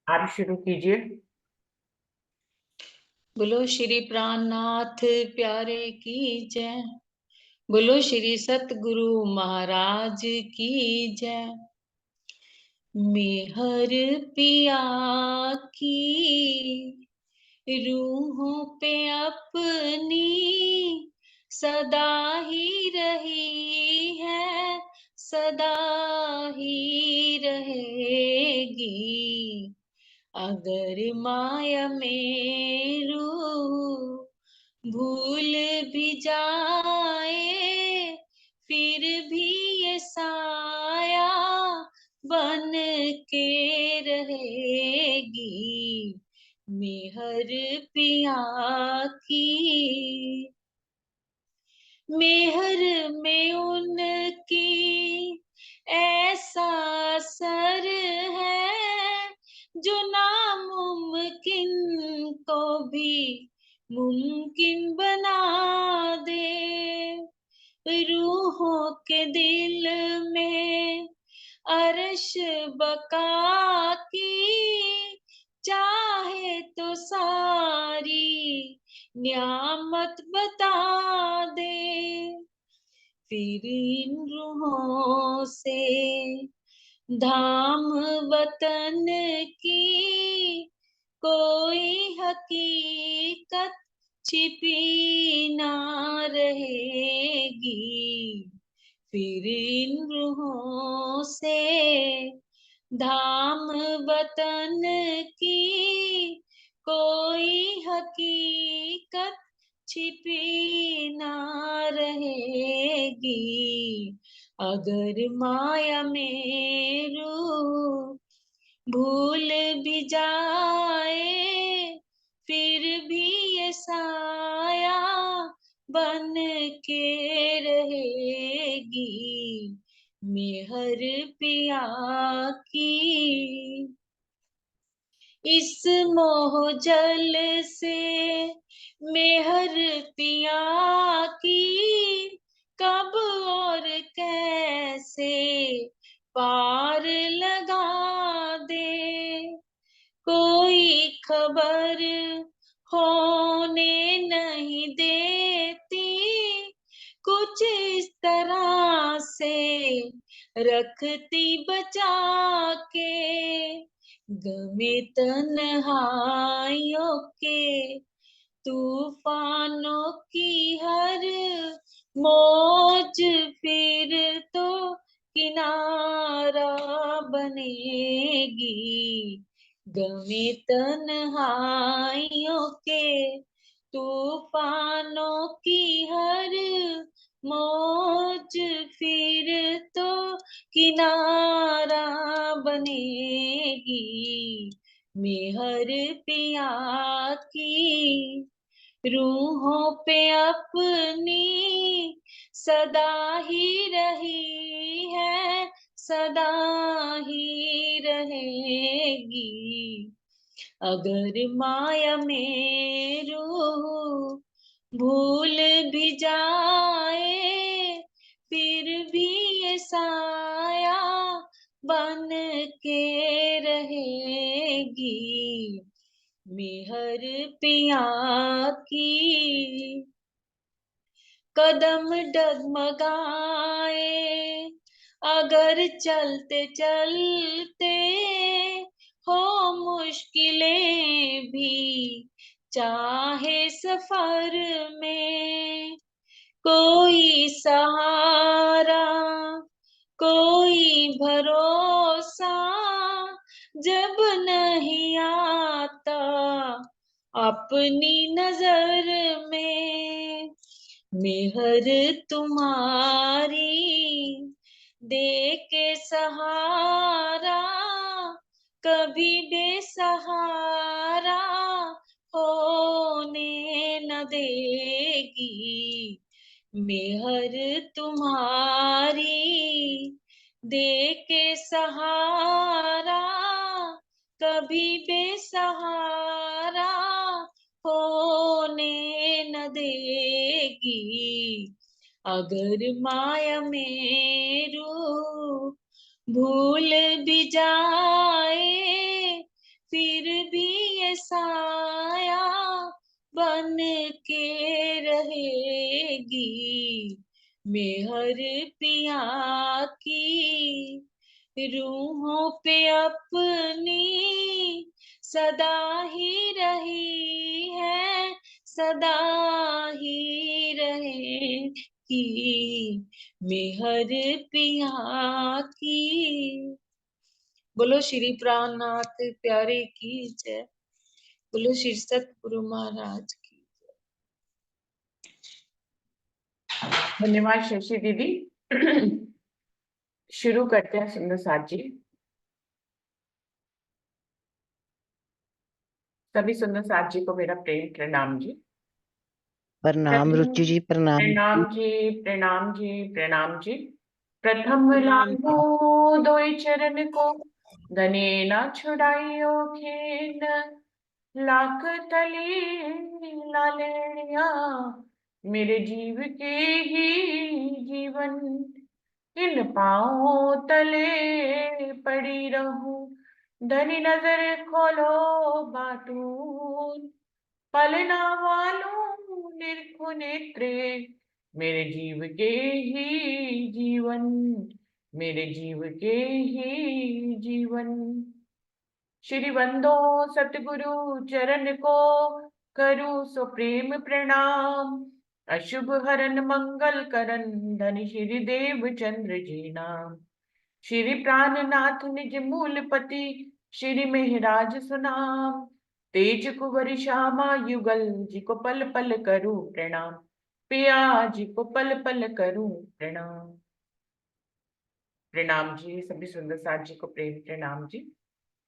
आप शुरू कीजिए। बोलो श्री प्राणनाथ प्यारे की जय। बोलो श्री सतगुरु महाराज की जय। मेहर पिया की रूहों पे अपनी सदा ही रही है, सदा ही रहेगी। अगर माया में रूह भूल भी जाए, फिर भी ये साया बन के रहेगी। मेहर पिया की, मेहर में उनकी ऐसा असर है, जो नामुमकिन को भी मुमकिन बना दे। रूहों के दिल में अर्श बका की चाहे तो सारी न्यामत बता दे। फिर इन रूहों से धाम वतन की कोई हकीकत छिपी ना रहेगी। फिर इन रूहों से धाम वतन की कोई हकीकत छिपी ना रहेगी। अगर माया में रूह भूल भी जाए, फिर भी ये साया बन के रहेगी। मेहर पिया की, इस मोह जल से मेहर पिया की कब और कैसे पार लगा दे। कोई खबर होने नहीं देती, कुछ इस तरह से रखती बचा के। गमे तन्हाइयों के तूफानों की हर मौज फिर तो किनारा बनेगी। गमे तन्हाइयों के तूफानों की हर मौज फिर तो किनारा बनेगी। मेहर पिया की रूहों पे अपनी सदा ही रही है, सदा ही रहेगी। अगर माया में रूह भूल भी जाए, फिर भी ये साया बन के रहेगी। मेहर पिया की, कदम डगमगाए अगर चलते चलते, हो मुश्किलें भी चाहे सफर में, कोई सहारा कोई भरोसा जब नहीं आता अपनी नजर में। मेहर तुम्हारी दे के सहारा कभी बेसहारा होने न देगी। मेहर तुम्हारी दे के सहारा कभी बेसहारा होने न देगी। अगर माया में रूह भूल भी जाए, साया बन के रहेगी। मेहर पिया की रूहों पे अपनी सदा ही रही है, सदा ही रहेगी। मेहर पिया की। बोलो श्री प्राणनाथ प्यारे की जय। बोलो श्री सतगुरु महाराज की। धन्यवाद शशि दीदी। शुरू करते हैं सुंदर साथ जी। सभी सुंदर साथ जी को मेरा प्रेम प्रणाम जी। प्रणाम रुचि जी, प्रणाम प्रणाम जी, प्रणाम जी, प्रणाम जी। प्रथम प्रणाम। लागो दोई चरण को, धने ना छुड़ाइयो खेन। लाख तली लालेड़िया, मेरे जीव के ही जीवन। इन पाँव तले पड़ी रहूं, धनी नजर खोलो बाटून। पलना वालों निरखो नेत्रे, मेरे जीव के ही जीवन, मेरे जीव के ही जीवन। श्री बंदो सतगुरु चरण को, करूं सो प्रेम प्रणाम। अशुभ हरन मंगल करन, धन श्री देव चंद्र जी नाम। श्री प्राणनाथ निज मूलपति, श्री मेहराज सुनाम। तेज कुंवर श्यामा युगल, जी को पल पल करूं प्रणाम। पिया जी को पल पल करूं प्रणाम। प्रणाम जी। सभी सुंदर साथ जी को प्रेम प्रणाम जी।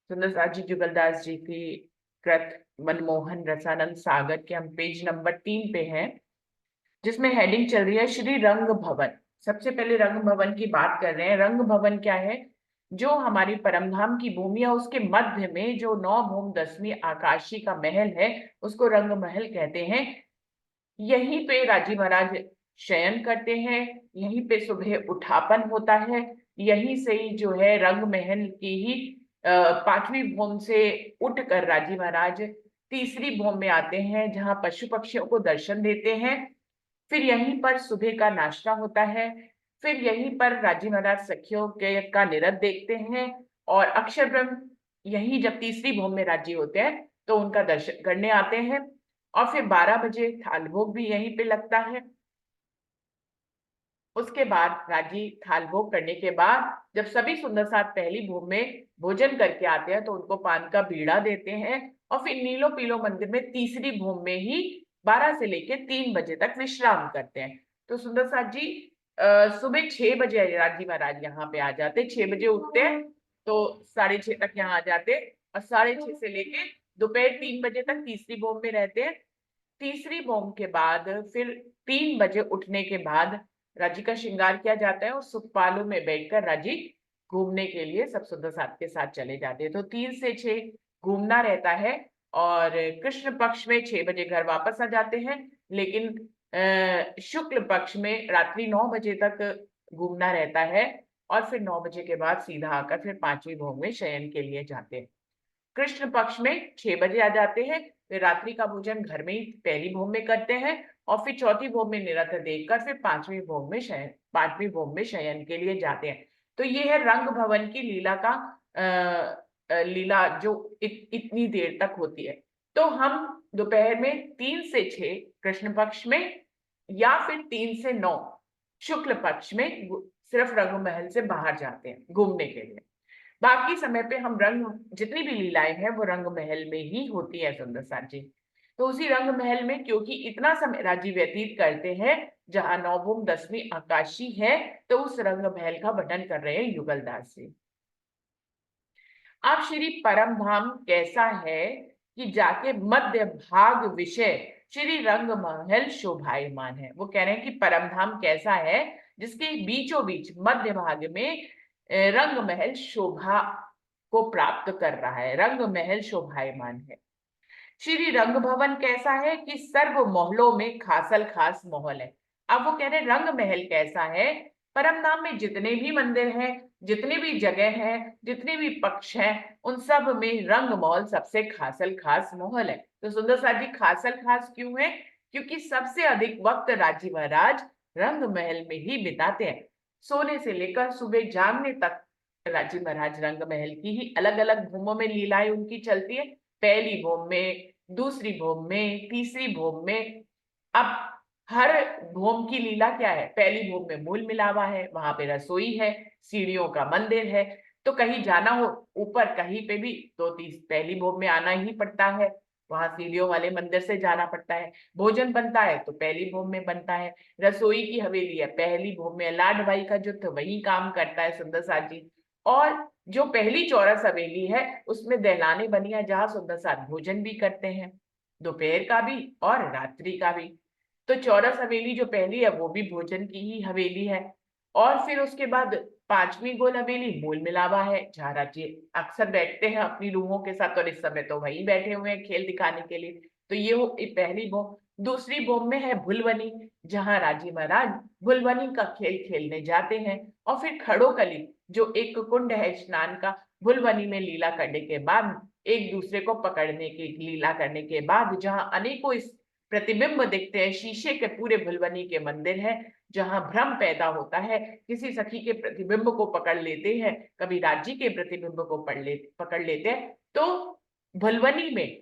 सुंदर साथ जी जुगलदास जी की कृत मनमोहन रसानंद सागर के हम पेज नंबर 3 पे हैं, जिसमें हेडिंग चल रही है श्री रंग भवन। सबसे पहले रंग भवन की बात कर रहे हैं। रंग भवन क्या है? जो हमारी परमधाम की भूमि है, उसके मध्य में जो 9 भूम 10वीं आकाशी का महल है, उसको रंग महल कहते हैं। यहीं पे राजी महाराज शयन करते हैं, यहीं पे सुबह उठापन होता है। यहीं से ही जो है रंग महल की ही 5वीं भूम से उठकर राजी महाराज तीसरी भूम में आते हैं, जहां पशु पक्षियों को दर्शन देते हैं। फिर यहीं पर सुबह का नाश्ता होता है। फिर यहीं पर राजी महाराज सखियों के का निरत देखते हैं, और अक्षर ब्रह्म यही जब तीसरी भूम में राजी होते हैं तो उनका दर्शन करने आते हैं। और फिर 12 बजे थाल भोग भी यहीं पे लगता है। उसके बाद राजी थाल भोग करने के बाद जब सभी सुंदर साथ पहली भूम में भोजन करके आते हैं तो उनको पान का बीड़ा देते हैं, और फिर नीलो पीलो मंदिर में तीसरी भूम में ही 12 से लेकर 3 बजे तक विश्राम करते हैं। तो सुंदर साथ जी सुबह 6 बजे राजी महाराज यहाँ पे आ जाते, 6 बजे उठते हैं तो 6:30 तक यहाँ आ जाते, और 6:30 से लेके दोपहर 3 बजे तक तीसरी भूम में रहते हैं। तीसरी भूम के बाद फिर 3 बजे उठने के बाद राजी का श्रृंगार किया जाता है, और सुखपालों में बैठकर राजी घूमने के लिए सब सुंदर साथ के साथ चले जाते हैं। तो 3 से 6 घूमना रहता है, और कृष्ण पक्ष में 6 बजे घर वापस आ जाते हैं। लेकिन शुक्ल पक्ष में रात्रि 9 बजे तक घूमना रहता है, और फिर 9 बजे के बाद सीधा आकर फिर 5वीं भूम में शयन के लिए जाते हैं। कृष्ण पक्ष में 6 बजे आ जाते हैं, वे रात्रि का भोजन घर में ही पहली भूम में करते हैं, और फिर चौथी भूम में निरत देखकर फिर 5वीं भूम में शयन के लिए जाते हैं। तो ये है रंग भवन की लीला का लीला जो इतनी देर तक होती है। तो हम दोपहर में 3 से 6 कृष्ण पक्ष में, या फिर 3 से 9 शुक्ल पक्ष में सिर्फ रंग महल से बाहर जाते हैं घूमने के लिए। बाकी समय पे हम रंग जितनी भी लीलाएं हैं वो रंग महल में ही होती है सुंदर साथ जी। तो उसी रंग महल में क्योंकि इतना समय राजी व्यतीत करते हैं, जहां 9 भूम 10वीं आकाशी है, तो उस रंग महल का वर्णन कर रहे हैं युगलदास जी। आप श्री परम धाम कैसा है कि जाके मध्य भाग विषय श्री रंग महल शोभायमान है। वो कह रहे हैं कि परम धाम कैसा है जिसके बीचों बीच मध्य भाग में रंग महल शोभा को प्राप्त कर रहा है, रंग महल शोभायमान है। श्री रंग भवन कैसा है कि सर्व मोहल्लों में खासल खास मोहल है। अब वो कह रहे रंग महल कैसा है, परम धाम में जितने भी मंदिर हैं जितनी भी जगह है, जितने भी पक्ष हैं, उन सब में रंग महल सबसे खासल खास महल है। तो सुंदर साथ जी खासल खास क्यों है? क्योंकि सबसे अधिक वक्त राजी महाराज रंग महल में ही बिताते हैं। सोने से लेकर सुबह जागने तक राजी महाराज रंग महल की ही अलग अलग भूमों में लीलाएं उनकी चलती है। पहली भूम में, दूसरी भूम में, तीसरी भूम में। अब हर भूम की लीला क्या है? पहली भूम में मूल मिलावा है, वहां पे रसोई है, सीढ़ियों का मंदिर है। तो कहीं जाना हो ऊपर कहीं पे भी तो पहली भूम में आना ही पड़ता है, वहां सीढ़ियों वाले मंदिर से जाना पड़ता है। भोजन बनता है तो पहली भूम में बनता है। रसोई की हवेली है पहली भूम में, लाड भाई का जो वही काम करता है सुंदर साथ जी। और जो पहली चौरस हवेली है उसमें दहलाने बनिया जहां सुंदर साथ भोजन भी करते हैं, दोपहर का भी और रात्रि का भी। तो चौरस हवेली जो पहली है वो भी भोजन की ही हवेली है। और फिर उसके बाद पांचवी गोल हवेली मूल मिलावा है, जहाँ राज्य अक्सर बैठते हैं अपनी रूहों के साथ, और इस समय तो वहीं बैठे हुए हैं खेल दिखाने के लिए। तो ये हो पहली भोम। दूसरी भोम में है भुलवनी, जहाँ राजी महाराज भुलवनी का खेल खेलने जाते हैं। और फिर खड़ोकली जो एक कुंड है स्नान का, भुलवनी में लीला करने के बाद, एक दूसरे को पकड़ने की लीला करने के बाद, जहाँ अनेकों इस प्रतिबिंब दिखते हैं। शीशे के पूरे भुलवनी के मंदिर है, जहां भ्रम पैदा होता है। किसी सखी के प्रतिबिंब को पकड़ लेते हैं, कभी राज्य के प्रतिबिंब को पकड़ लेते हैं। तो भुलवनी में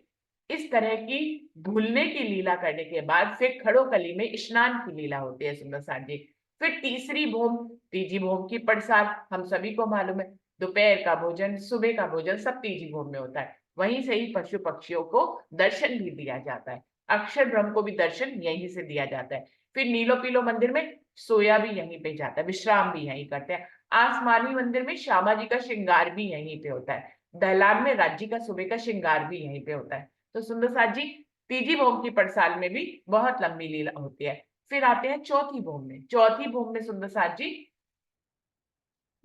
इस तरह की भूलने की लीला करने के बाद फिर खड़ोकली में स्नान की लीला होती है सुंदर साथ जी। फिर तीसरी भूम, तीजी भूम की पड़साल हम सभी को मालूम है, दोपहर का भोजन, सुबह का भोजन सब तीजी भूम में होता है। वहीं से ही पशु पक्षियों को दर्शन भी दिया जाता है। अक्षर ब्रह्म को भी दर्शन यहीं से दिया जाता है। फिर नीलो पीलो मंदिर में सोया भी यहीं पे जाता है, विश्राम भी यहीं करते हैं। आसमानी मंदिर में श्यामा जी का श्रृंगार भी यहीं पे होता है। दहलान में राज्य का सुबह का श्रृंगार भी यहीं पे होता है। तो सुंदर साथ जी तीजी भोम की पड़साल में भी बहुत लंबी लीला होती है। फिर आते हैं चौथी भोम में। चौथी भोम में सुंदर साथ जी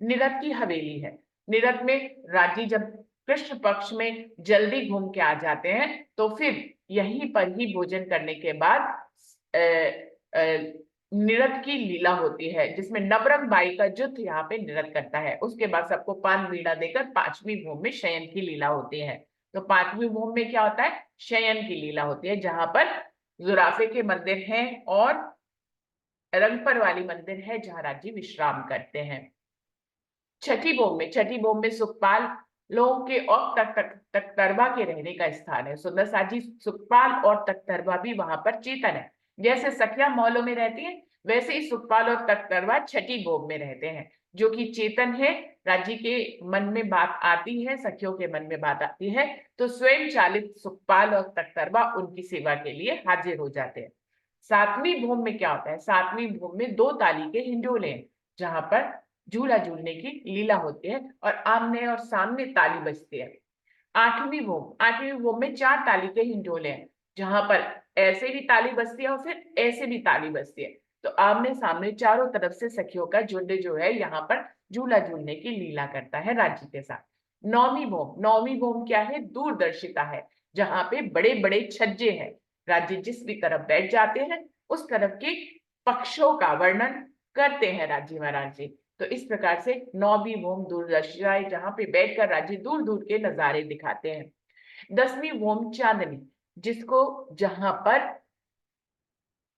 निरत की हवेली है। निरत में राजी जब कृष्ण पक्ष में जल्दी घूम के आ जाते हैं तो फिर यहीं पर ही भोजन करने के बाद अ, अ, निरत की लीला होती है, जिसमें नवरंग बाई का युद्ध यहाँ पे निरत करता है। उसके बाद सबको पान बीड़ा देकर पांचवी भूम में शयन की लीला होती है। तो पांचवी भूम में क्या होता है? शयन की लीला होती है, जहां पर जुराफे के मंदिर हैं और रंगपर वाली मंदिर है, जहां राजी विश्राम करते हैं। छठी भूम में सुखपाल लोगों के और तख्तरबा के रहने का स्थान है। सुंदर साजी सुखपाल और तख्तरबा भी वहां पर चेतन है। जैसे सखिया मॉलों में रहती है, वैसे ही सुखपाल और तख्तरबा छठी भूम में रहते हैं, जो कि चेतन है। राज्य के मन में बात आती है, सखियों के मन में बात आती है, तो स्वयं चालित सुखपाल और तख्तरबा उनकी सेवा के लिए हाजिर हो जाते हैं। सातवीं भूम में क्या होता है? सातवीं भूम में दो ताली के हिंडोले हैं, जहां पर झूला झूलने की लीला होती है और आमने और सामने ताली बजती है। आठवीं भूम में चार ताली के हिंडोले हैं, जहां पर ऐसे भी ताली बजती है और फिर ऐसे भी ताली बजती है। तो आमने सामने चारों तरफ से सखियों का झुंड जो है यहाँ पर झूला झूलने की लीला करता है राज्य के साथ। नौवीं भूम क्या है? दूरदर्शिता है, जहां पे बड़े बड़े छज्जे हैं। राज्य जिस भी तरफ बैठ जाते हैं उस तरफ के पक्षों का वर्णन करते हैं राज्य महाराज जी। तो इस प्रकार से नौवीं भूम दूरदर्शिता है, जहां पे बैठकर राज्य दूर दूर के नजारे दिखाते हैं। 10वीं भूम चांदनी, जिसको जहां पर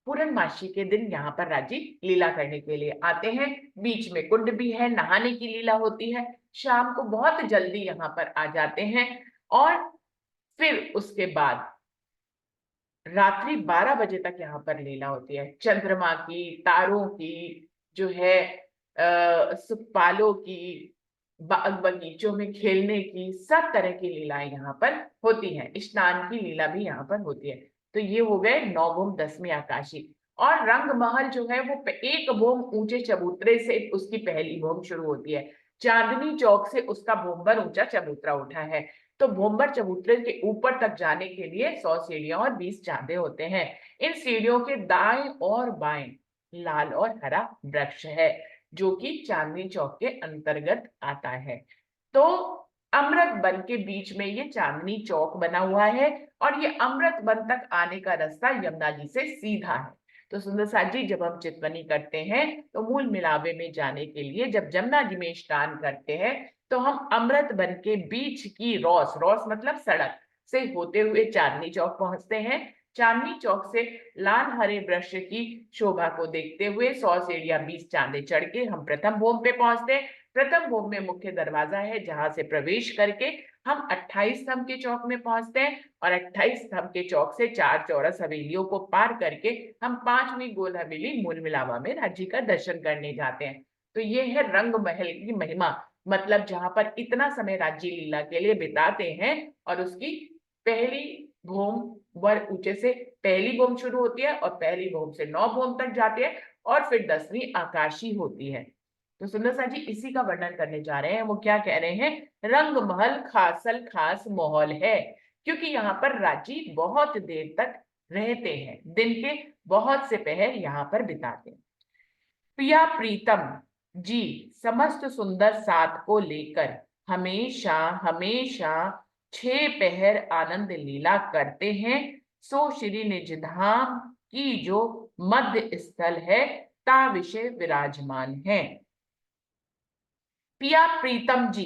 पूर्णमासी के दिन यहाँ पर राजी लीला करने के लिए आते हैं। बीच में कुंड भी है, नहाने की लीला होती है। शाम को बहुत जल्दी यहाँ पर आ जाते हैं और फिर उसके बाद रात्रि 12 बजे तक यहाँ पर लीला होती है। चंद्रमा की, तारों की, जो है सुखपालों की, बाग बगीचों में खेलने की, सब तरह की लीलाएं यहाँ पर होती हैं। स्नान की लीला भी यहाँ पर होती है। तो ये हो गए 9 भूम 10वीं आकाशी। और रंग महल जो है वो एक भूम ऊंचे चबूतरे से उसकी पहली भूम शुरू होती है। चांदनी चौक से उसका भूमभर ऊंचा चबूतरा उठा है। तो भूमभर चबूतरे के ऊपर तक जाने के लिए 100 सीढ़ियां और 20 चांदे होते हैं। इन सीढ़ियों के दाएं और बाएं लाल और हरा वृक्ष है, जो कि चांदनी चौक के अंतर्गत आता है। तो अमृत वन के बीच में ये चांदनी चौक बना हुआ है और ये अमृत वन तक आने का रास्ता यमुना जी से सीधा है। तो सुंदर साथ जी, जब हम चितवनी करते हैं तो मूल मिलावे में जाने के लिए जब जमुना जी में स्नान करते हैं तो हम अमृत बन के बीच की रॉस, रॉस मतलब सड़क से होते हुए चांदनी चौक पहुंचते हैं। चांदनी चौक से लाल हरे वृक्ष की शोभा को देखते हुए 100 सीढ़ियां 20 चांदे चढ़ के हम प्रथम भोम पे पहुंचते हैं। प्रथम भोम में मुख्य दरवाजा है जहां से प्रवेश करके हम 28 स्तंभ के चौक में पहुंचते हैं और 28 स्तंभ के चौक से 4 चौरस हवेलियों को पार करके हम 5वीं गोल हवेली मूल मिलावा में राज्य का दर्शन करने जाते हैं। तो ये है रंग महल की महिमा, मतलब जहां पर इतना समय राज्य लीला के लिए बिताते हैं। और उसकी पहली भूम वर ऊंचे से पहली भूम शुरू होती है और पहली भूम से 9 भूम तक जाती है और फिर 10वीं आकाशी होती है। तो सुंदर सा जी इसी का वर्णन करने जा रहे हैं। वो क्या कह रहे हैं, रंग महल खासल खास माहौल है, क्योंकि यहाँ पर राजी बहुत देर तक रहते हैं, दिन के बहुत से पहर यहाँ पर बिताते हैं। प्रिया प्रीतम जी समस्त सुंदर साथ को लेकर हमेशा हमेशा 6 पहर आनंद लीला करते हैं। सो श्री निजधाम की जो मध्य स्थल है ता विषय विराजमान है। प्रिया प्रीतम जी,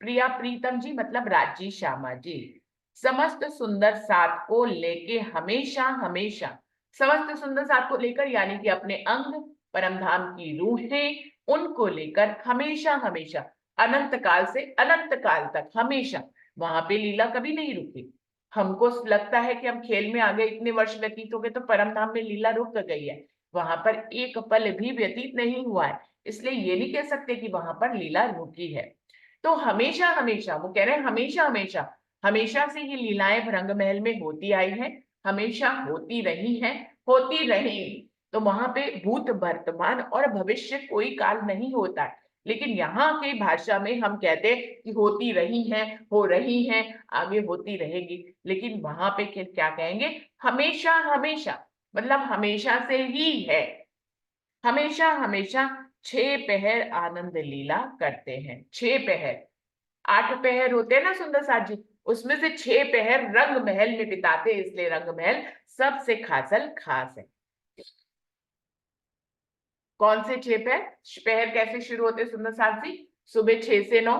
प्रिया प्रीतम जी मतलब राजी श्यामा जी, समस्त सुंदर साथ को लेके हमेशा हमेशा, समस्त सुंदर साथ को लेकर यानी कि अपने अंग परमधाम की रूहें उनको लेकर हमेशा हमेशा अनंत काल से अनंत काल तक हमेशा, वहां पे लीला कभी नहीं रुकी। हमको लगता है कि हम खेल में आ गए, इतने वर्ष व्यतीत हो गए तो परमधाम में लीला रुक गई है, वहां पर एक पल भी व्यतीत नहीं हुआ है, इसलिए ये नहीं कह सकते कि वहां पर लीला रुकी है। तो हमेशा हमेशा, वो कह रहे हैं हमेशा हमेशा, हमेशा से ये लीलाएं रंग महल में होती आई हैं, हमेशा होती रही हैं, होती रहेंगी। तो वहां पे भूत वर्तमान और भविष्य कोई काल नहीं होता है, लेकिन यहाँ के भाषा में हम कहते हैं कि होती रही हैं, हो रही हैं, आगे होती रहेगी। लेकिन वहां पे क्या कहेंगे, हमेशा हमेशा मतलब हमेशा से ही है, हमेशा हमेशा 6 पहर आनंद लीला करते हैं। 6 पहर, 8 पहर होते हैं ना सुंदर साथ जी, उसमें से 6 पहर रंग महल में बिताते हैं, इसलिए रंग महल सबसे खासल खास है। कौन से 6 पहर, पहर कैसे शुरू होते हैं सुंदर साथ जी, सुबह 6 से 9,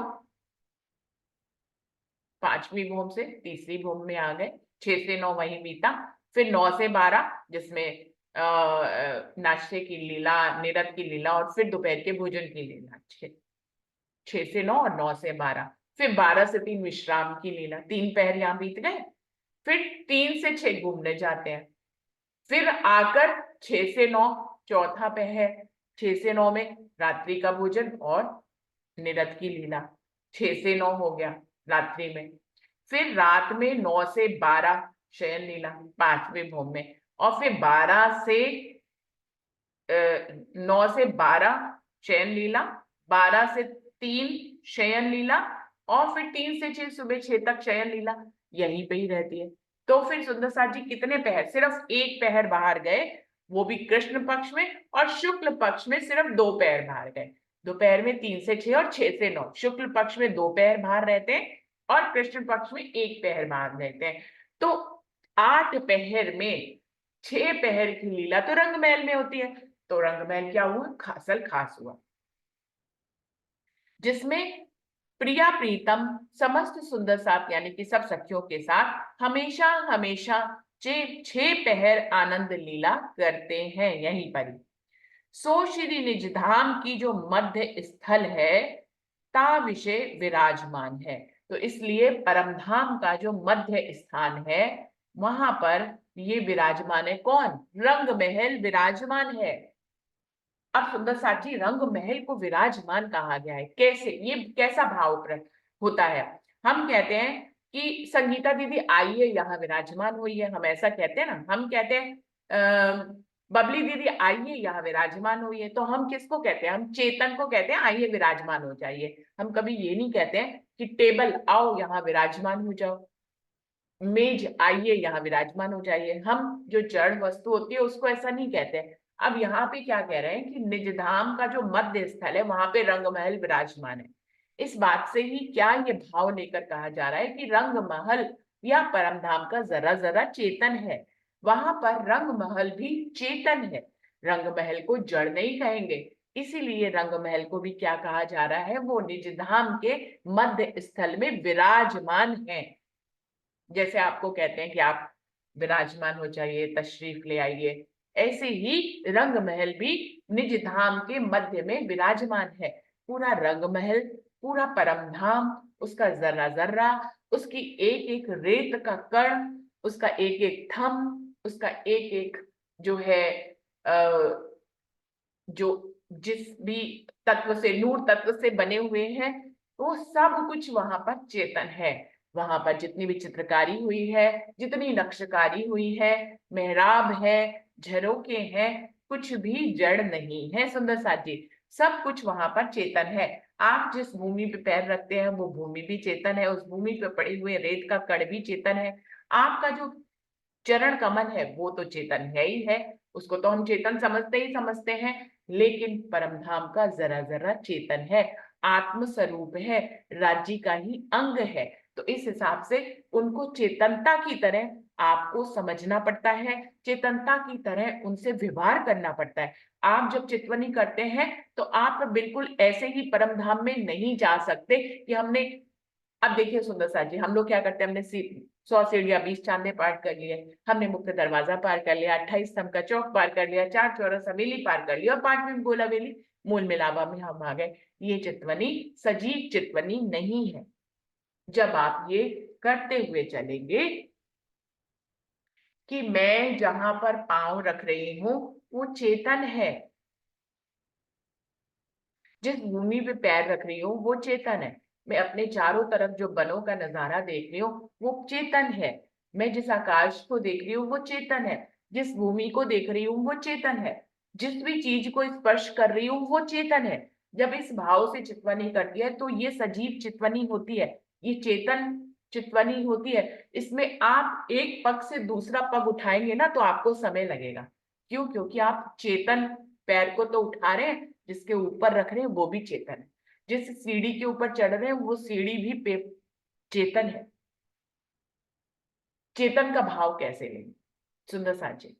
5वीं भूम से तीसरी भूम में आ गए, 6 से 9 वहीं बीता। फिर 9 से 12 जिसमें नाश्ते की लीला, निरत की लीला और फिर दोपहर के भोजन की लीला, 6 से 9 और 9 से 12। फिर 12 से 3 विश्राम की लीला, 3 पहर यहाँ बीत गए। फिर 3 से 6 घूमने जाते हैं, फिर आकर 6 से 9 चौथा पहर, 6 से 9 में रात्रि का भोजन और निरत की लीला, 6 से 9 हो गया रात्रि में। फिर रात में 9 से 12 शयन लीला 5वें भोम में, और फिर 12 से 9 से 12 शयन लीला, 12 से 3 शयन लीला और फिर 3 से 6 सुबह 6 तक शयन लीला, यहीं पे ही रहती है। तो फिर सुंदर साथ जी कितने पहर, सिर्फ एक पहर बाहर गए, वो भी कृष्ण पक्ष में, और शुक्ल पक्ष में सिर्फ 2 पहर बाहर गए। दोपहर में 3 से 6 और 6 से 9, शुक्ल पक्ष में 2 पहर बाहर रहते हैं और कृष्ण पक्ष में 1 पहर बाहर रहते हैं। तो 8 पहर में 6 पहर की लीला तो रंग महल में होती है। तो रंग महल क्या हुआ, खासल खास हुआ, जिसमें प्रिया प्रीतम समस्त सुंदर साथ यानी कि सब सखियों के साथ हमेशा हमेशा 6 पहर आनंद लीला करते हैं यहीं पर ही। सो श्री निजधाम की जो मध्य स्थल है ता विषय विराजमान है, तो इसलिए परमधाम का जो मध्य स्थान है वहां पर ये विराजमान है, कौन, रंग महल विराजमान है। अब सुंदर साथ जी रंग महल को विराजमान कहा गया है, कैसे, ये कैसा भाव होता है। हम कहते हैं कि संगीता दीदी आइए यहाँ विराजमान हुई है, हम ऐसा कहते हैं ना, हम कहते हैं बबली दीदी आइए यहाँ विराजमान हुई है, तो हम किसको कहते हैं, हम चेतन को कहते हैं आइए विराजमान हो जाइए। हम कभी ये नहीं कहते हैं कि टेबल आओ यहाँ विराजमान हो जाओ, मेज आइए यहाँ विराजमान हो जाइए, हम जो जड़ वस्तु होती है उसको ऐसा नहीं कहते। अब यहाँ पे क्या कह रहे हैं कि निजधाम का जो मध्य स्थल है वहां पे रंग महल विराजमान है। इस बात से ही क्या ये भाव लेकर कहा जा रहा है कि रंग महल या परमधाम का जरा जरा चेतन है, वहां पर रंग महल भी चेतन है। रंग महल को जड़ नहीं कहेंगे, इसीलिए रंग महल को भी क्या कहा जा रहा है, वो निज धाम के मध्य स्थल में विराजमान है। जैसे आपको कहते हैं कि आप विराजमान हो जाइए, तशरीफ ले आइए, ऐसे ही रंग महल भी निज धाम के मध्य में विराजमान है। पूरा रंग महल, पूरा परम धाम, उसका जर्रा जर्रा, उसकी एक एक रेत का कण, उसका एक एक थम, उसका एक एक जो है जो जिस भी तत्व से, नूर तत्व से बने हुए हैं, वो सब कुछ वहां पर चेतन है। वहां पर जितनी भी चित्रकारी हुई है, जितनी नक्शकारी हुई है, मेहराब है, झरोके हैं, कुछ भी जड़ नहीं है सुंदर साथ जी। सब कुछ वहां पर चेतन है। आप जिस भूमि पे पैर रखते हैं वो भूमि भी चेतन है, उस भूमि पे पड़े हुए रेत का कण भी चेतन है। आपका जो चरण कमल है वो तो चेतन है ही है, उसको तो हम चेतन समझते ही समझते हैं, लेकिन परम धाम का जरा जरा चेतन है, आत्म स्वरूप है, राज्य का ही अंग है। तो इस हिसाब से उनको चेतनता की तरह आपको समझना पड़ता है, चेतनता की तरह उनसे व्यवहार करना पड़ता है। आप जब चितवनी करते हैं तो आप बिल्कुल ऐसे ही परम धाम में नहीं जा सकते कि हमने, अब देखिए सुंदर साथ जी, हम लोग क्या करते हैं, हमने 100 सीढ़ियां 20 चांदे पार कर लिए, हमने मुख्य दरवाजा पार कर लिया, 28 स्तंभ का चौक पार कर लिया, 4 चौरस हवेली पार कर लिया और 5वीं गोल हवेली मूल मिलावा में हम आ गए। ये चितवनी सजीव चितवनी नहीं है। जब आप ये करते हुए चलेंगे कि मैं जहां पर पांव रख रही हूं वो चेतन है, जिस भूमि पे पैर रख रही हूँ वो चेतन है, मैं अपने चारों तरफ जो वनों का नजारा देख रही हूँ वो चेतन है, मैं जिस आकाश को देख रही हूँ वो चेतन है, जिस भूमि को देख रही हूँ वो चेतन है, जिस भी चीज को स्पर्श कर रही हूँ वो चेतन है। जब इस भाव से चितवनी करती है तो ये सजीव चितवनी होती है, ये चेतन चितवनी होती है। इसमें आप एक पग से दूसरा पग उठाएंगे ना तो आपको समय लगेगा। क्यों? क्योंकि आप चेतन पैर को तो उठा रहे हैं, जिसके ऊपर रख रहे हैं वो भी चेतन है, जिस सीढ़ी के ऊपर चढ़ रहे हैं वो सीढ़ी भी चेतन है। चेतन का भाव कैसे लेंगे सुंदर साथ जी?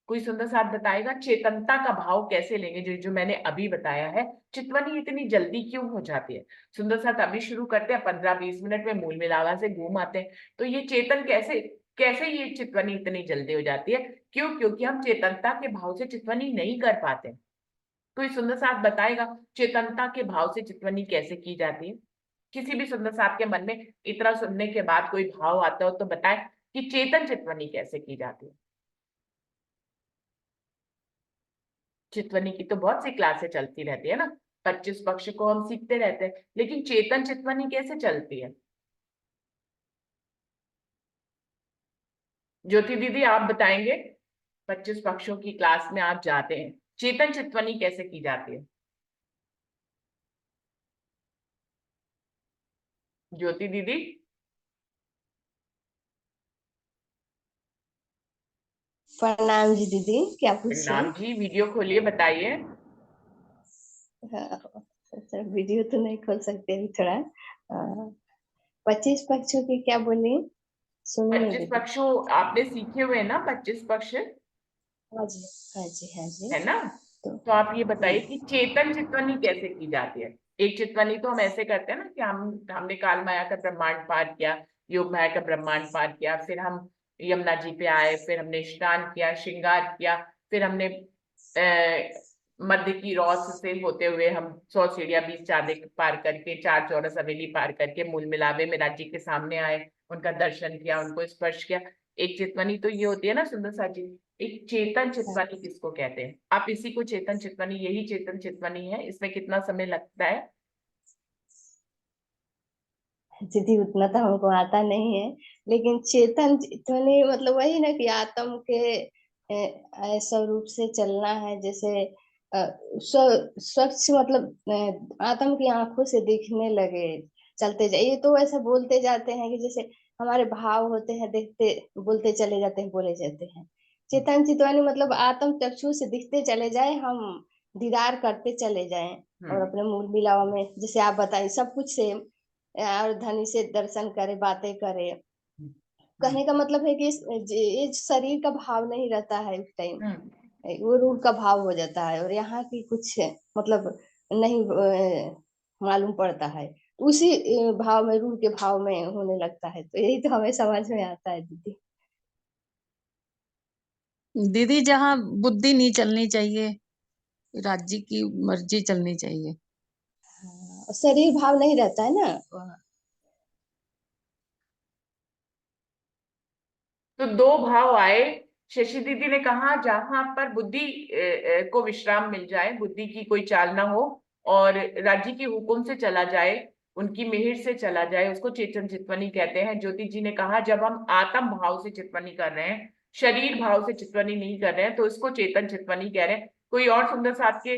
कोई सुंदर साथ बताएगा चेतनता का भाव कैसे लेंगे, जो जो मैंने अभी बताया है। चितवनी इतनी जल्दी क्यों हो जाती है? सुंदर साथ अभी शुरू करते हैं, 15-20 मिनट में मूल मिलावा से घूम आते हैं। तो ये चेतन कैसे, कैसे ये चितवनी इतनी जल्दी हो जाती है? क्यों? क्योंकि हम चेतनता के भाव से चितवनी नहीं कर पाते। कोई सुंदर साथ बताएगा चेतनता के भाव से चितवनी कैसे की जाती है? किसी भी सुंदर साथ के मन में इतना सुनने के बाद कोई भाव आता हो तो बताए कि चेतन चितवनी कैसे की जाती है। चितवनी की तो बहुत सी क्लासें चलती रहती है ना, 25 पक्ष को हम सीखते रहते हैं, लेकिन चेतन चितवनी कैसे चलती है? ज्योति दीदी आप बताएंगे, 25 पक्षों की क्लास में आप जाते हैं, चेतन चितवनी कैसे की जाती है? ज्योति दीदी। प्रणाम जी दीदी, क्या पूछ रहे नाम जी वीडियो खोलिए, बताइए। हैं? सर वीडियो तो नहीं खोल सकते अभी थोड़ा। 25 पक्षों की क्या बोली? सुनी नहीं 25 दीदी। पक्षों आपने सीखे हुए हैं ना, 25 पक्ष, हाँ जी, हाँ जी, हाँ जी। है ना? तो तो आप ये बताइए जी, कि चेतन चितवनी कैसे की जाती है? एक चितवनी तो हम ऐसे करते हैं ना कि हमने काल माया का ब्रह्मांड पार किया, योग माया का ब्रह्मांड पार किया, फिर हम यमुना जी पे आए, फिर हमने स्नान किया, श्रृंगार किया, फिर हमने मध्य की रौस से होते हुए हम 100 सीढ़ियां 20 चादे पार करके, 4 चौरस हवेली पार करके मूल मिलावे में राज्य के सामने आए, उनका दर्शन किया, उनको स्पर्श किया। एक चितवनी तो ये होती है ना सुंदर सा जी। एक चेतन हाँ चितवनी किसको कहते हैं? आप इसी को चेतन चितवनी, यही चेतन चितवनी है। इसमें कितना समय लगता है? दीदी, उतना तो हमको आता नहीं है, लेकिन चेतन ध्वनि मतलब वही ना कि आत्म के स्वरूप से चलना है, जैसे स्वच्छ मतलब आत्म की आंखों से दिखने लगे, चलते जाए। ये तो ऐसा बोलते जाते हैं कि जैसे हमारे भाव होते हैं, देखते बोलते चले जाते हैं, बोले जाते हैं। चेतन चितवानी मतलब आत्म चक्षु से दिखते चले जाए, हम दीदार करते चले जाएं और हम्म। अपने मूल मिलावा में, जैसे आप बताइए, सब कुछ सेम, और धनी से दर्शन करे, बातें करे, कहने का मतलब है कि ये शरीर का भाव नहीं रहता है उस टाइम, हम्म। वो रूह का भाव हो जाता है, और यहाँ की कुछ मतलब नहीं मालूम पड़ता है, उसी भाव में, रूह के भाव में होने लगता है। तो यही तो हमें समझ में आता है दीदी। दीदी जहाँ बुद्धि नहीं चलनी चाहिए, राज्य की मर्जी चलनी चाहिए। हाँ, शरीर भाव नहीं रहता है ना वहाँ। तो दो भाव आए। शशि दीदी ने कहा जहां पर बुद्धि को विश्राम मिल जाए, बुद्धि की कोई चाल ना हो और राज्य की हुकुम से चला जाए, उनकी मिहिर से चला जाए, उसको चेतन चितवनी कहते हैं। ज्योति जी ने कहा जब हम आत्म भाव से चितवनी कर रहे हैं, शरीर भाव से चितवनी नहीं कर रहे हैं, तो इसको चेतन चितवनी कह रहे हैं। कोई और सुंदर साथ के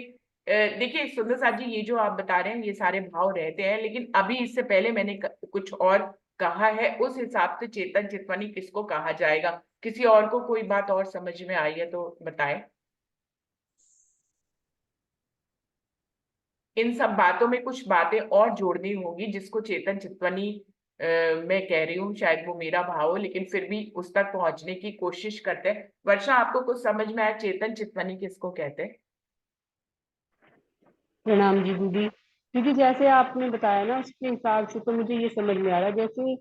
देखिए सुंदर साथ जी, ये जो आप बता रहे हैं ये सारे भाव रहते हैं, लेकिन अभी इससे पहले मैंने कुछ और कहा है, उस हिसाब से चेतन चितवनी किसको कहा जाएगा? किसी और को कोई बात और समझ में आई है तो बताए। इन सब बातों में कुछ बातें और जोड़नी होंगी जिसको चेतन चितवनी मैं कह रही हूँ, शायद वो मेरा भाव हो, लेकिन फिर भी उस तक पहुंचने की कोशिश करते हैं। वर्षा, आपको कुछ समझ में आया चेतन चितवनी किसको कहते हैं? प्रणाम जी दीदी। दीदी जैसे आपने बताया ना उसके हिसाब से तो मुझे ये समझ में आ रहा है, जैसे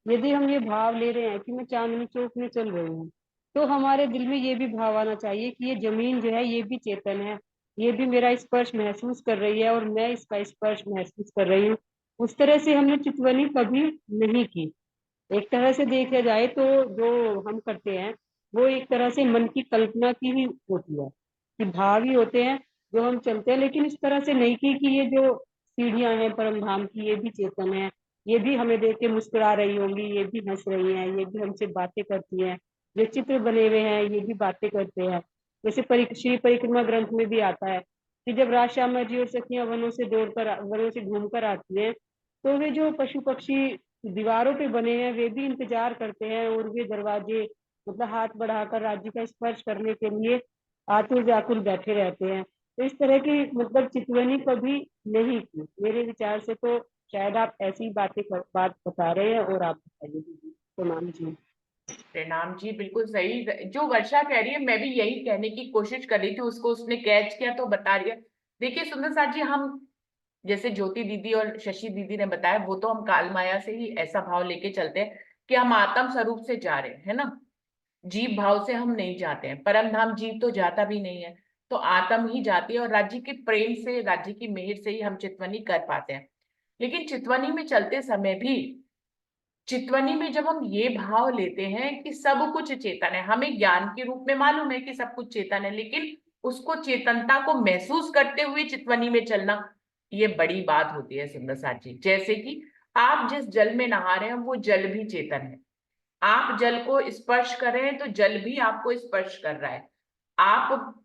यदि हम ये भाव ले रहे हैं कि मैं चांदनी चौक में चल रही हूँ, तो हमारे दिल में ये भी भाव आना चाहिए कि ये जमीन जो है ये भी चेतन है, ये भी मेरा स्पर्श महसूस कर रही है और मैं इसका स्पर्श महसूस कर रही हूँ। उस तरह से हमने चितवनी कभी नहीं की। एक तरह से देखा जाए तो जो हम करते हैं वो एक तरह से मन की कल्पना की ही होती है, कि भाव ही होते हैं जो हम चलते हैं, लेकिन इस तरह से नहीं कि ये जो सीढ़ियां हैं परम धाम की ये भी चेतन है, ये भी हमें देख के मुस्कुरा रही होंगी, ये भी हंस रही हैं, ये भी हमसे बातें करती हैं, जो चित्र बने हुए हैं ये भी बातें करते हैं। जैसे श्री परिक्रमा ग्रंथ में भी आता है कि जब राजश्यामा जी और सखियां वनों से घूम कर आती हैं, तो वे जो पशु पक्षी दीवारों पे बने हैं वे भी इंतजार करते हैं, और वे दरवाजे मतलब हाथ बढ़ाकर राज्य का स्पर्श करने के लिए आतुर व्याकुल बैठे रहते हैं। तो इस तरह की मतलब चितवनी कभी नहीं की मेरे विचार से। तो शायद आप ऐसी बात बता रहे हैं, और आप बताइए दीदी। प्रणाम जी। प्रणाम जी, बिल्कुल सही जो वर्षा कह रही है, मैं भी यही कहने की कोशिश कर रही थी, उसको उसने कैच किया तो बता रही है। देखिए सुंदर साथ जी, हम जैसे ज्योति दीदी और शशि दीदी ने बताया, वो तो हम काल माया से ही ऐसा भाव लेके चलते हैं कि हम आत्म स्वरूप से जा रहे हैं ना, जीव भाव से हम नहीं जाते हैं। परम धाम जीव तो जाता भी नहीं है, तो आत्म ही जाती है, और राज्य के प्रेम से, राज्य की मेहर से ही हम चितवनी कर पाते हैं। लेकिन चितवनी में चलते समय भी, चितवनी में जब हम ये भाव लेते हैं कि सब कुछ चेतन है, हमें ज्ञान के रूप में मालूम है कि सब कुछ चेतन है, लेकिन उसको चेतनता को महसूस करते हुए चितवनी में चलना, ये बड़ी बात होती है सुंदर साथ जी। जैसे कि आप जिस जल में नहा रहे हैं वो जल भी चेतन है, आप जल को स्पर्श कर रहे हैं तो जल भी आपको स्पर्श कर रहा है। आप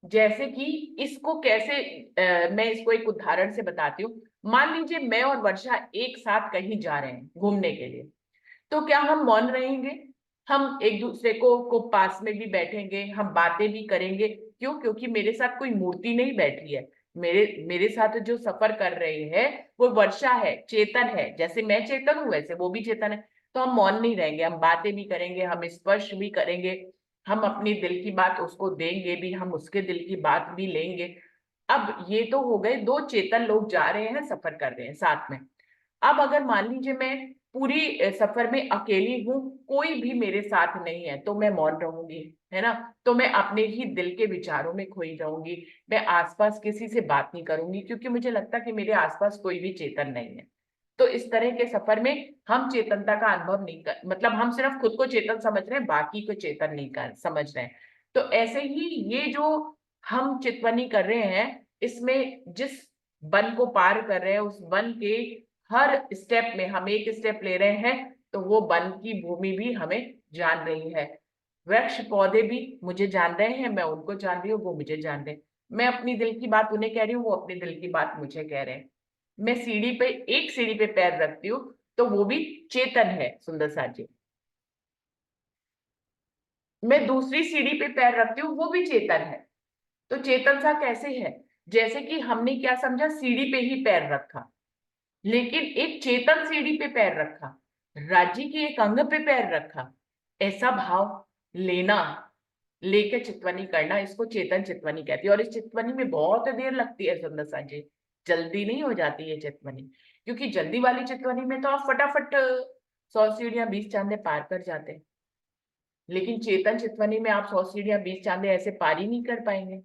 जैसे कि इसको कैसे मैं इसको एक उदाहरण से बताती हूँ। मान लीजिए मैं और वर्षा एक साथ कहीं जा रहे हैं घूमने के लिए, तो क्या हम मौन रहेंगे? हम एक दूसरे को पास में भी बैठेंगे, हम बातें भी करेंगे। क्यों? क्योंकि मेरे साथ कोई मूर्ति नहीं बैठी है, मेरे मेरे साथ जो सफर कर रही है वो वर्षा है, चेतन है। जैसे मैं चेतन हूं वैसे वो भी चेतन है। तो हम मौन नहीं रहेंगे, हम बातें भी करेंगे, हम स्पर्श भी करेंगे, हम अपनी दिल की बात उसको देंगे भी, हम उसके दिल की बात भी लेंगे। अब ये तो हो गए दो चेतन लोग जा रहे हैं, सफर कर रहे हैं साथ में। अब अगर मान लीजिए मैं पूरी सफर में अकेली हूँ, कोई भी मेरे साथ नहीं है, तो मैं मौन रहूंगी, है ना? तो मैं अपने ही दिल के विचारों में खोई रहूंगी, मैं आसपास किसी से बात नहीं करूंगी, क्योंकि मुझे लगता कि मेरे आसपास कोई भी चेतन नहीं है। तो इस तरह के सफर में हम चेतनता का अनुभव नहीं कर, मतलब हम सिर्फ खुद को चेतन समझ रहे हैं, बाकी को चेतन नहीं कर समझ रहे हैं। तो ऐसे ही ये जो हम चितवनी कर रहे हैं, इसमें जिस वन को पार कर रहे हैं, उस वन के हर स्टेप में हम एक स्टेप ले रहे हैं, तो वो वन की भूमि भी हमें जान रही है, वृक्ष पौधे भी मुझे जान रहे हैं, मैं उनको जान रही हूँ, वो मुझे जान रहे हैं। मैं अपनी दिल की बात उन्हें कह रही हूँ, वो अपने दिल की बात मुझे कह रहे हैं। मैं सीढ़ी पे, एक सीढ़ी पे पैर रखती हूँ तो वो भी चेतन है सुंदर साथ जी। मैं दूसरी सीढ़ी पे पैर रखती हूँ, वो भी चेतन है। तो चेतन सा कैसे है? जैसे कि हमने क्या समझा, सीढ़ी पे ही पैर रखा, लेकिन एक चेतन सीढ़ी पे पैर रखा, राज्य के एक अंग पे पैर रखा, ऐसा भाव लेना, लेके चितवनी करना, इसको चेतन चितवनी कहती है। और इस चितवनी में बहुत देर लगती है सुंदर सा जी, जल्दी नहीं हो जाती है चितवनी, क्योंकि जल्दी वाली चितवनी में तो आप फटाफट 100 सीढ़ियां 20 चांदे पार कर जाते हैं, लेकिन चेतन चितवनी में आप 100 सीढ़ियां 20 चांदे ऐसे पार ही नहीं कर पाएंगे,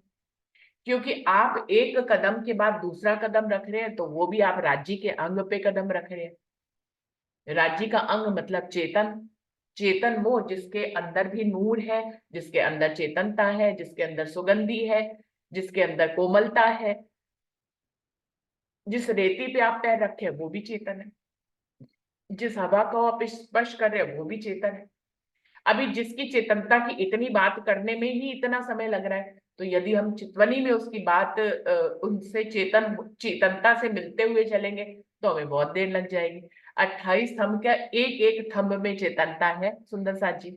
क्योंकि आप एक कदम के बाद दूसरा कदम रख रहे हैं, तो वो भी आप राज्य के अंग पे कदम रख रहे हैं। राज्य का अंग मतलब चेतन, चेतन वो जिसके अंदर भी नूर है, जिसके अंदर चेतनता है, जिसके अंदर सुगंधी है, जिसके अंदर कोमलता है। जिस रेती पे आप पैर रखे हैं वो भी चेतन है, जिस हवा को आप स्पर्श कर रहे हैं वो भी चेतन है। अभी जिसकी चेतनता की इतनी बात करने में ही इतना समय लग रहा है, तो यदि हम चितवनी में उसकी बात उनसे चेतनता से मिलते हुए चलेंगे तो हमें बहुत देर लग जाएगी। 28 स्तंभ का एक एक स्तंभ में चेतनता है सुंदर साथ जी।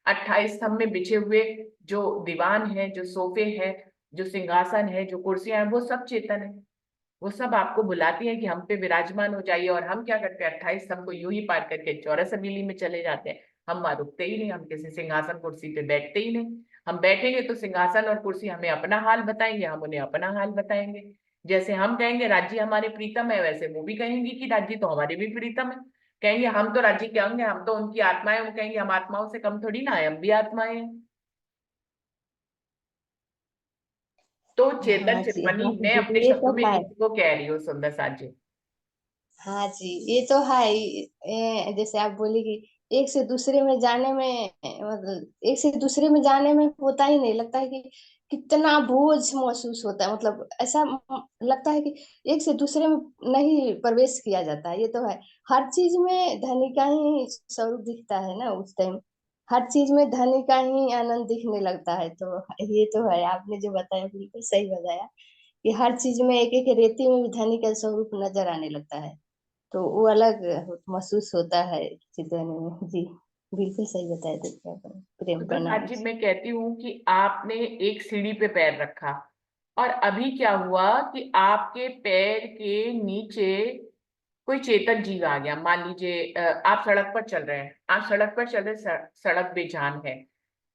28 स्तंभ में बिछे हुए जो दीवान है, जो सोफे है, जो सिंहासन है, जो कुर्सियां हैं, वो सब चेतन है। वो सब आपको बुलाती है कि हम पे विराजमान हो जाइए, और हम क्या करते हैं, 28 स्तंभ को यूं ही पार करके चौरस हवेली में चले जाते हैं। हम वहां रुकते ही नहीं, हम किसी सिंहासन कुर्सी पे बैठते ही नहीं। हम बैठेंगे तो सिंहासन और कुर्सी हमें अपना हाल बताएंगे, हम उन्हें अपना हाल बताएंगे। जैसे हम कहेंगे राज्य हमारे प्रीतम है, वैसे वो भी कहेंगी कि राज्य तो हमारे भी प्रीतम है। कहेंगे हम तो राज्य के अंग हैं, हम तो उनकी आत्माएं, वो कहेंगे हम आत्माओं से कम थोड़ी ना है, हम भी आत्माएं हैं। तो चेतन हाँ जी, चितवनी हाँ मैं जी, अपने ये शब्दों तो में है। इसी को कह रही हूँ सुंदर साथ जी। हाँ जी, ये तो है ही। जैसे आप बोले कि एक से दूसरे में जाने में, मतलब एक से दूसरे में जाने में होता ही नहीं, लगता है कि कितना बोझ महसूस होता है, मतलब ऐसा लगता है कि एक से दूसरे में नहीं प्रवेश किया जाता है। ये तो है, हर चीज में धनी का ही स्वरूप दिखता है ना उस टाइम, हर चीज में धनी का ही आनंद दिखने लगता है। तो ये तो है, आपने जो बताया बिल्कुल सही बताया कि हर चीज में एक एक रेती में भी धनी का स्वरूप नजर आने लगता है, तो वो अलग महसूस होता है चित्र में जी। बिल्कुल सही बताया देखिए आपने, प्रेम सुंदर साथ प्रणाम जी, जी। मैं कहती हूँ कि आपने एक सीढ़ी पे पैर रखा, और अभी क्या हुआ कि आपके पैर के नीचे कोई चेतन जीव आ गया। मान लीजिए आप सड़क पर चल रहे हैं, आप सड़क पर चल रहे, सड़क बेजान है।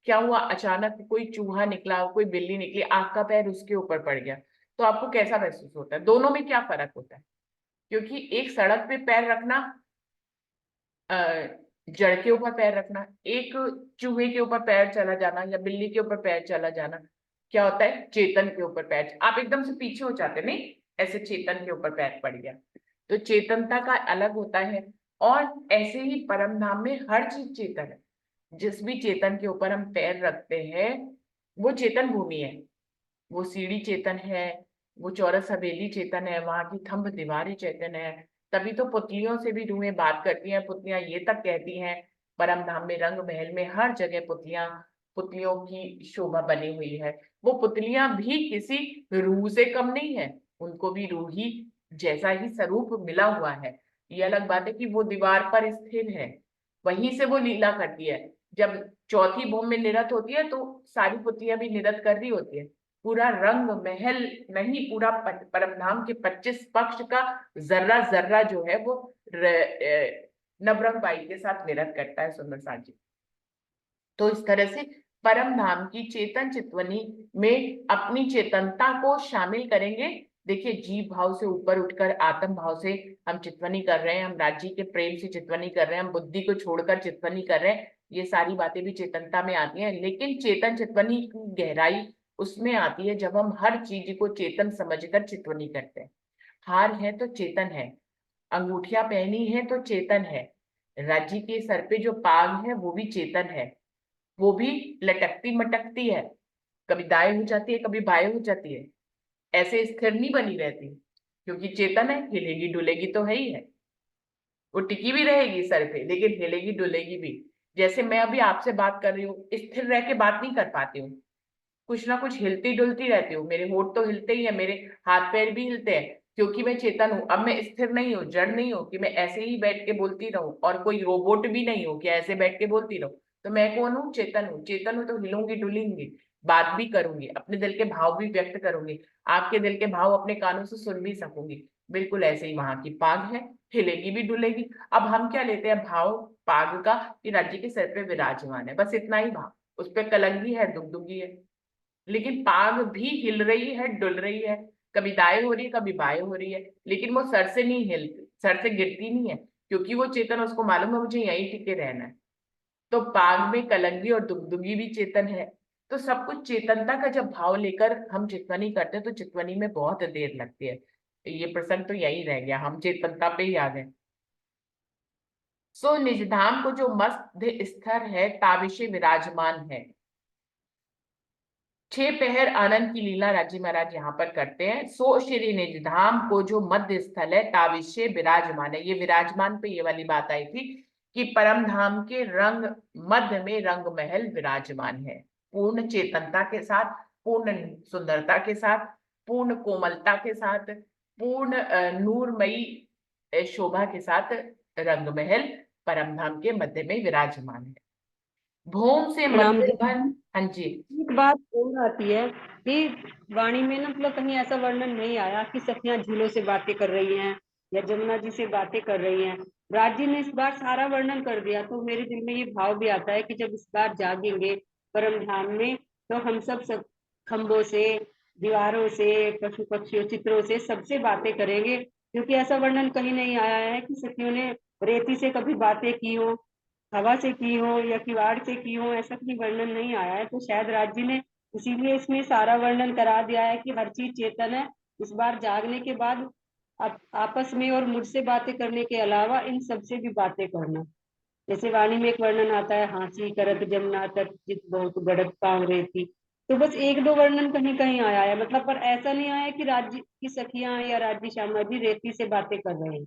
क्या हुआ, अचानक कोई चूहा निकला, कोई बिल्ली निकली, आपका पैर उसके ऊपर पड़ गया, तो आपको कैसा महसूस होता है? दोनों में क्या फर्क होता है? क्योंकि एक सड़क पे पैर रखना, अ, जड़ के ऊपर पैर रखना, एक चूहे के ऊपर पैर चला जाना या बिल्ली के ऊपर पैर चला जाना, क्या होता है, चेतन के ऊपर पैर, आप एकदम से पीछे हो जाते नहीं, ऐसे चेतन के ऊपर पैर पड़ गया, तो चेतनता का अलग होता है। और ऐसे ही परम धाम में हर चीज चेतन है। जिस भी चेतन के ऊपर हम पैर रखते हैं वो चेतन भूमि है, वो सीढ़ी चेतन है, वो चौरस हवेली चेतन है, वहां की थंब दीवारें चेतन है। तभी तो पुतलियों से भी रूहें बात करती हैं, पुतलियां ये तक कहती हैं, परम धाम में रंग महल में हर जगह पुतलियां, पुतलियों की शोभा बनी हुई है। वो पुतलियां भी किसी रूह से कम नहीं है, उनको भी रूही जैसा ही स्वरूप मिला हुआ है। ये अलग बात है कि वो दीवार पर स्थिर है, वहीं से वो लीला करती है। जब चौथी भूमि में निरत होती है तो सारी पुतलियां भी निरत कर रही होती है। पूरा रंग महल नहीं, पूरा परमधाम के 25 पक्ष का जर्रा जर्रा जो है वो नवरंग बाई के साथ निरत करता है सुंदर साथ जी। तो इस तरह से परम धाम की चेतन चितवनी में अपनी चेतनता को शामिल करेंगे। देखिए, जीव भाव से ऊपर उठकर आत्म भाव से हम चितवनी कर रहे हैं, हम राज्य के प्रेम से चितवनी कर रहे हैं, हम बुद्धि को छोड़कर चितवनी कर रहे हैं। ये सारी बातें भी चेतनता में आती हैं, लेकिन चेतन चितवनी की गहराई उसमें आती है जब हम हर चीज को चेतन समझकर चितवनी करते हैं। हार है तो चेतन है, अंगूठियां पहनी है तो चेतन है, राज्य के सर पे जो पाग है वो भी चेतन है, वो भी लटकती मटकती है, कभी दाएं हो जाती है, कभी बाएं हो जाती है, ऐसे स्थिर नहीं बनी रहती, क्योंकि चेतन है, हिलेगी डुलेगी तो है ही है। वो टिकी भी रहेगी सर पे, लेकिन हिलेगी डुलेगी भी। जैसे मैं अभी आपसे बात कर रही हूँ, स्थिर रह के बात नहीं कर पाती हूँ, कुछ ना कुछ हिलती डुलती रहती हूँ, मेरे होठ तो हिलते ही है, मेरे हाथ पैर भी हिलते हैं, क्योंकि मैं चेतन हूँ। अब मैं स्थिर नहीं हूँ, जड़ नहीं हूँ कि मैं ऐसे ही बैठ के बोलती रहूं, और कोई रोबोट भी नहीं हूँ कि ऐसे बैठ के बोलती रहूं। तो मैं कौन हूँ, चेतन हूँ। चेतन हूँ तो हिलूंगी डुलूंगी, बात भी करूंगी, अपने दिल के भाव भी व्यक्त करूंगी, आपके दिल के भाव अपने कानों से सुन भी सकूंगी। बिल्कुल ऐसे ही वहां की पाग है, हिलेगी भी डुलेगी। अब हम क्या लेते हैं भाव पाग का, कि राज्य के सर पे विराजमान है, बस इतना ही भाव। उस पे कलंगी है, दुगदुगी है, लेकिन पाग भी हिल रही है, डुल रही है, कभी दाएं हो रही है, कभी बाएं हो रही है, लेकिन वो सर से नहीं हिलती, सर से गिरती नहीं है, क्योंकि वो चेतन, उसको मालूम है मुझे यहीं टिके रहना है। तो पाग में कलंगी और दुगदुगी भी चेतन है। तो सब कुछ चेतनता का जब भाव लेकर हम चितवनी करते हैं, तो चितवनी में बहुत देर लगती है। ये प्रसंग तो यही रह गया, हम चेतनता पे ही आ गए। सो निजधाम को जो मध्य स्तर है, ताविशे विराजमान है। 6 पहर आनंद की लीला राजी महाराज यहाँ पर करते हैं। सो श्री निजधाम को जो मध्य स्थल है, ताविशे विराजमान है। ये विराजमान पे ये वाली बात आई थी कि परम धाम के रंग मध्य में रंग महल विराजमान है, पूर्ण चेतनता के साथ, पूर्ण सुंदरता के साथ, पूर्ण कोमलता के साथ, पूर्ण नूरमयी शोभा के साथ रंग महल परम धाम के मध्य में विराजमान है। भूम से प्रणाम मंदिर जी। बन, हाँ जी, एक बात और आती है कि वाणी में ना मतलब कहीं ऐसा वर्णन नहीं आया कि सखियां झूलों से बातें कर रही हैं या जमुना जी से बातें कर रही हैं। राज जी ने इस बार सारा वर्णन कर दिया, तो मेरे दिल में ये भाव भी आता है कि जब इस बार जागेंगे परम धाम में, तो हम सब खम्भों से, दीवारों से, पशु पक्षियों, चित्रों से, सबसे बातें करेंगे, क्योंकि ऐसा वर्णन कहीं नहीं आया है कि सखियों ने रेती से कभी बातें की हो, हवा से की हो या किवाड़ से की हो, ऐसा कोई वर्णन नहीं आया है। तो शायद राज जी ने इसीलिए इसमें सारा वर्णन करा दिया है कि हर चीज चेतन है। इस बार जागने के बाद आपस में और मुझसे बातें करने के अलावा इन सबसे भी बातें करना। जैसे वाणी में एक वर्णन आता है, हाँसी करत जमुना तट जित बहुत गड़त पाँव रेती। तो बस एक दो वर्णन कहीं कहीं आया है, मतलब पर ऐसा नहीं आया कि राज्य की सखियां या राज्य श्यामा जी रेती से बातें कर रहे हैं,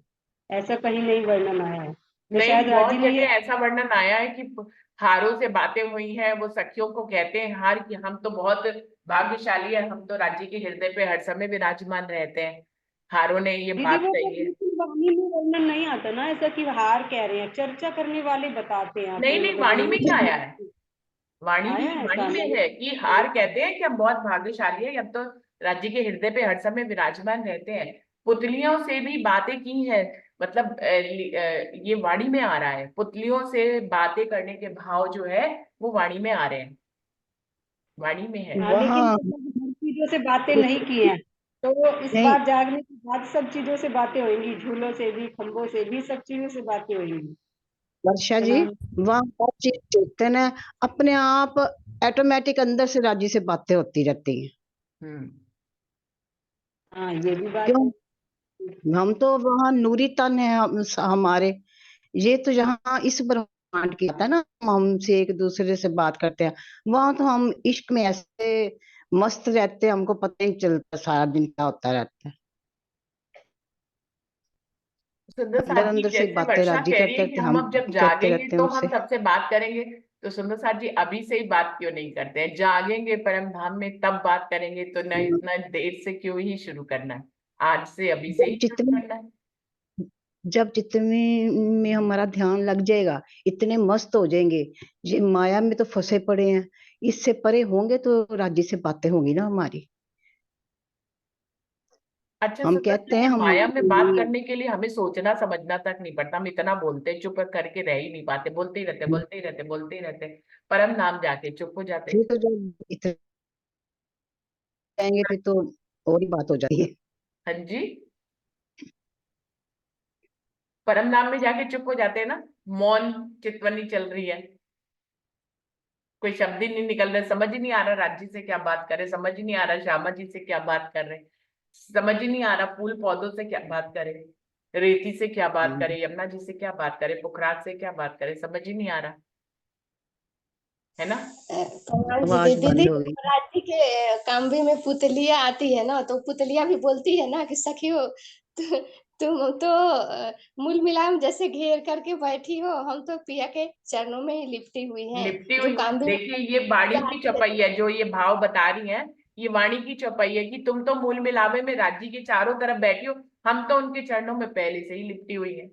ऐसा कहीं नहीं वर्णन आया है। तो नहीं, शायद राज जी बहुत ने ये जगह ऐसा वर्णन आया है कि हारों से बातें हुई हैं, वो सखियों को कहते हैं हार कि हम तो बहुत भाग्यशाली है, हम तो राज्य के हृदय पे हर समय विराजमान रहते हैं। हारों ने ये दीदी, बात वो तो कही है। बिल्कुल वाणी में वर्णन नहीं आता ना ऐसा कि हार कह रहे हैं, चर्चा करने वाले बताते हैं नहीं अपने नहीं, मतलब वाणी में क्या आया है, उन्होंने आया है वाणी ऐसा में मैंने। है कि हार कहते हैं कि हम बहुत भाग्यशाली है, हम तो राज्य के हृदय पे हर समय विराजमान रहते हैं। पुतलियों से भी बातें की हैं, मतलब ये वाणी में आ रहा है, पुतलियों से बातें करने के भाव जो है वो वाणी में आ रहे हैं, वाणी में है। हाँ, लेकिन वहाँ मतलब हर चीजों से बातें नहीं की हैं। तो इस नहीं, बार जागने के बाद सब चीजों से बातें होंगी, झूलों से भी, खंभों से भी, सब चीजों से बातें होंगी। वर्षा जी, प्रणाम। वहाँ हर चीज चेतन है, अपने आप ऑटोमेटिक अंदर से राजी से बातें होती रहती हैं। हम्म। हाँ, ये भी बात क्यों? है। हम तो वहाँ नूरी तन है, हमारे ये तो यहाँ इस ब्रह्मांड की आता है ना, हम हमसे एक दूसरे से बात करते हैं। वहां तो हम इश्क में ऐसे मस्त रहते हैं, हमको पता ही नहीं चलता सारा दिन क्या होता रहता है। सुंदर अंदर साथ जी, अंदर से जैसे बातें वर्षा राजी कह रही करते है कि रहते हैं, हम हम अब जब भी कहते जागेंगे रहते हैं तो हम उनसे। सबसे बात करेंगे, तो सुंदर साथ जी अभी से ही बात क्यों नहीं करते हैं, जागेंगे परम धाम में तब बात करेंगे, तो न इतना देर से क्यों ही शुरू करना है, आज से अभी से जब ही शुरू जितने करना है। जब जितने में हमारा ध्यान लग जाएगा, इतने मस्त हो जाएंगे। ये माया में तो फंसे पड़े हैं, इससे परे होंगे तो राज्य से बातें होंगी ना हमारी। अच्छा हम सुंदर कहते साथ हैं जी, हम माया में बात करने के लिए हमें सोचना समझना तक नहीं पड़ता, हम इतना बोलते हैं, चुप करके रह ही नहीं पाते, बोलते ही रहते, बोलते ही रहते, बोलते ही रहते, परम नाम जाके चुप हो जाते। फिर तो जब इतने जाएंगे फिर तो और ही बात हो जाती है। हाँ जी, परम नाम में जाके चुप हो जाते हैं ना, मौन चितवनी चल रही है, कोई शब्द ही नहीं निकल रहे, समझ ही नहीं आ रहा राज्य से क्या बात कर रहे, समझ ही नहीं आ रहा श्यामा जी से क्या बात कर रहे, समझ ही नहीं आ रहा फूल पौधों से क्या बात करे, रेती से क्या बात करे, यमुना जी से क्या बात करे, पुखराज से क्या बात करे, समझ ही नहीं आ रहा है ना। कमान जी आवाज दीदी, बंद हो गई। राज्य के कामबे में पुतलियां आती है ना, तो पुतलियां भी बोलती है ना कि सखियो, तुम तो मूल मिलाम जैसे घेर करके बैठी हो, हम तो पिया के चरणों में ही लिपटी हुई हैं। लिपटी जो हुई, कामबे में देखिए ये वाणी की जाती चौपाई है, जो ये भाव बता रही है, ये वाणी की चौपाई है कि तुम तो मूल मिलावे में राज्य के चारों तरफ बैठी हो, हम तो उनके चरणों में पहले से ही लिपटी हुई है।